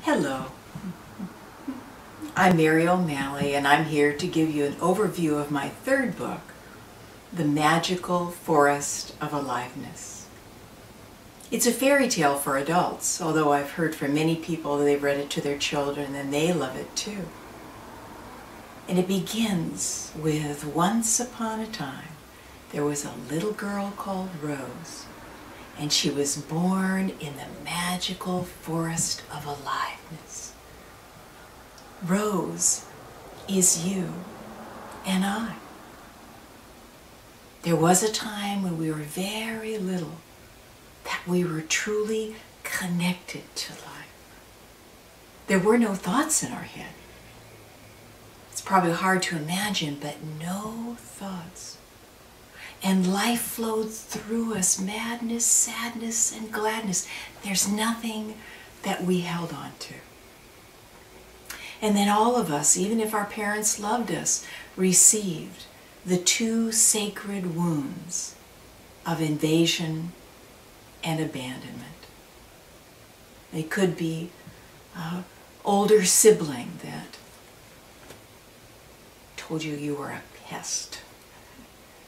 Hello, I'm Mary O'Malley, and I'm here to give you an overview of my third book, The Magical Forest of Aliveness. It's a fairy tale for adults, although I've heard from many people that they've read it to their children and they love it too. And it begins with once upon a time, there was a little girl called Rose, and she was born in the magical forest of aliveness. Rose is you and I. There was a time when we were very little that we were truly connected to life. There were no thoughts in our head. It's probably hard to imagine, but no thoughts. And life flowed through us, madness, sadness, and gladness. There's nothing that we held on to. And then all of us, even if our parents loved us, received the two sacred wounds of invasion and abandonment. They could be an older sibling that told you you were a pest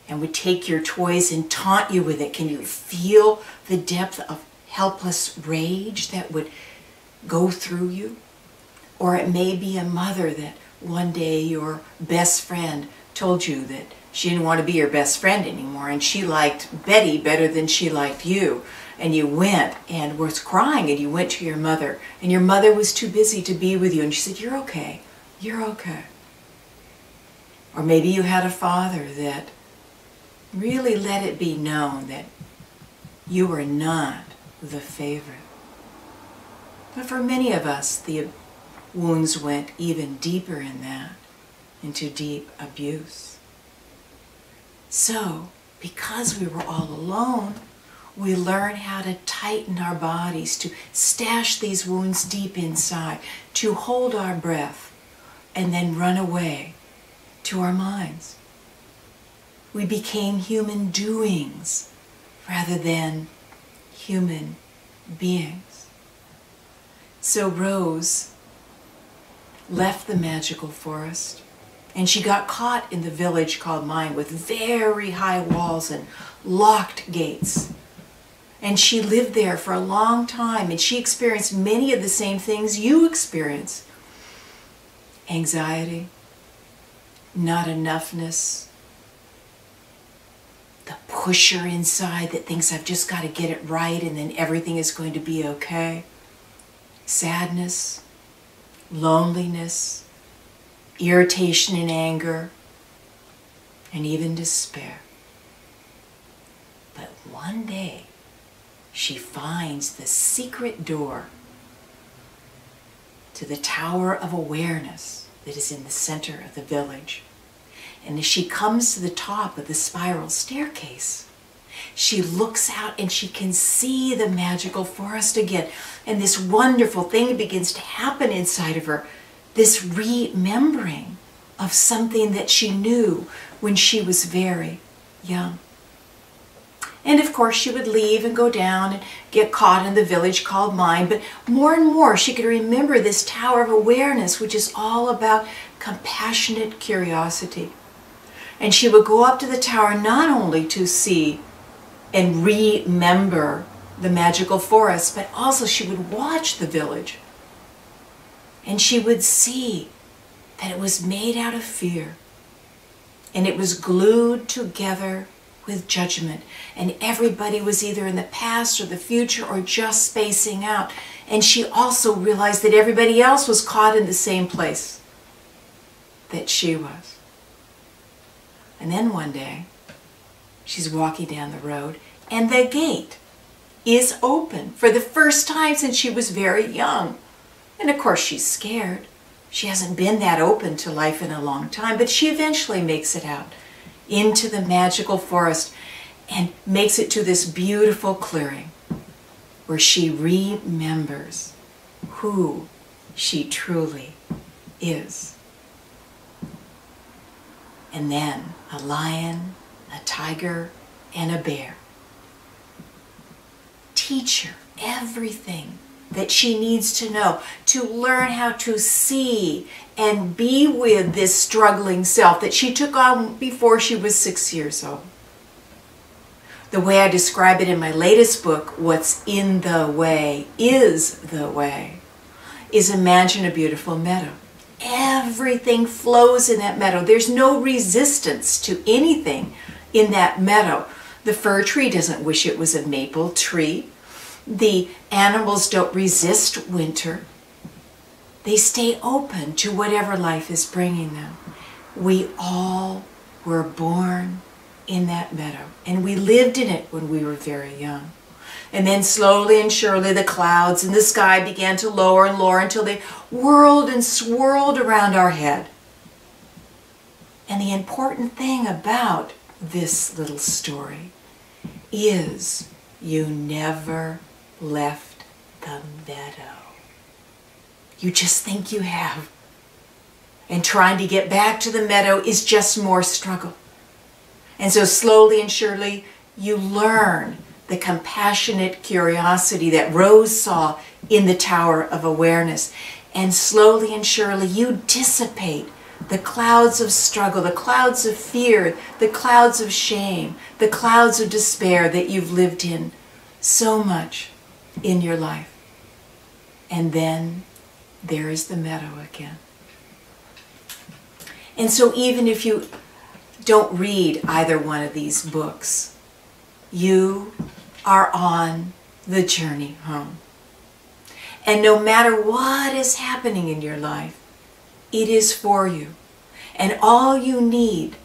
and would take your toys and taunt you with it. Can you feel the depth of helpless rage that would go through you? Or it may be a mother that one day your best friend told you that she didn't want to be your best friend anymore, and she liked Betty better than she liked you. And you went and was crying, and you went to your mother, and your mother was too busy to be with you, and she said, "You're okay, you're okay." Or maybe you had a father that really let it be known that you were not the favorite. But for many of us, the wounds went even deeper in that, into deep abuse. So, because we were all alone, we learned how to tighten our bodies, to stash these wounds deep inside, to hold our breath, and then run away to our minds. We became human doings rather than human beings. So Rose left the magical forest, and she got caught in the village called mine with very high walls and locked gates. And she lived there for a long time, and she experienced many of the same things you experience. Anxiety, not enoughness, the pusher inside that thinks I've just got to get it right and then everything is going to be okay. Sadness, loneliness, irritation and anger, and even despair. But one day, she finds the secret door to the Tower of Awareness that is in the center of the village. And as she comes to the top of the spiral staircase, she looks out and she can see the magical forest again. And this wonderful thing begins to happen inside of her, this remembering of something that she knew when she was very young. And of course she would leave and go down and get caught in the village called mine, but more and more she could remember this Tower of Awareness, which is all about compassionate curiosity. And she would go up to the tower not only to see and remember the magical forest, but also she would watch the village. And she would see that it was made out of fear, and it was glued together with judgment, and everybody was either in the past or the future or just spacing out. And she also realized that everybody else was caught in the same place that she was. And then one day, she's walking down the road, and the gate is open for the first time since she was very young. And of course, she's scared. She hasn't been that open to life in a long time, but she eventually makes it out into the magical forest and makes it to this beautiful clearing where she remembers who she truly is. And then a lion, a tiger, and a bear teach her everything that she needs to know to learn how to see and be with this struggling self that she took on before she was 6 years old. The way I describe it in my latest book, What's in the Way is the Way, is imagine a beautiful meadow. Everything flows in that meadow. There's no resistance to anything in that meadow. The fir tree doesn't wish it was a maple tree. The animals don't resist winter. They stay open to whatever life is bringing them. We all were born in that meadow, and we lived in it when we were very young. And then slowly and surely the clouds in the sky began to lower and lower until they whirled and swirled around our head. And the important thing about this little story is you never left the meadow. You just think you have. And trying to get back to the meadow is just more struggle. And so slowly and surely you learn the compassionate curiosity that Rose saw in the Tower of Awareness. And slowly and surely you dissipate the clouds of struggle, the clouds of fear, the clouds of shame, the clouds of despair that you've lived in so much in your life. And then there is the meadow again. And so even if you don't read either one of these books, you are on the journey home. And no matter what is happening in your life, it is for you. And all you need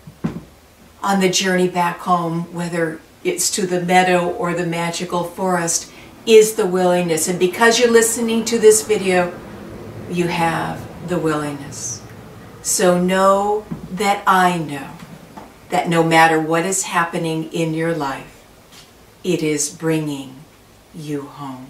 on the journey back home, whether it's to the meadow or the magical forest, is the willingness. And because you're listening to this video, you have the willingness. So know that I know that no matter what is happening in your life, it is bringing you home.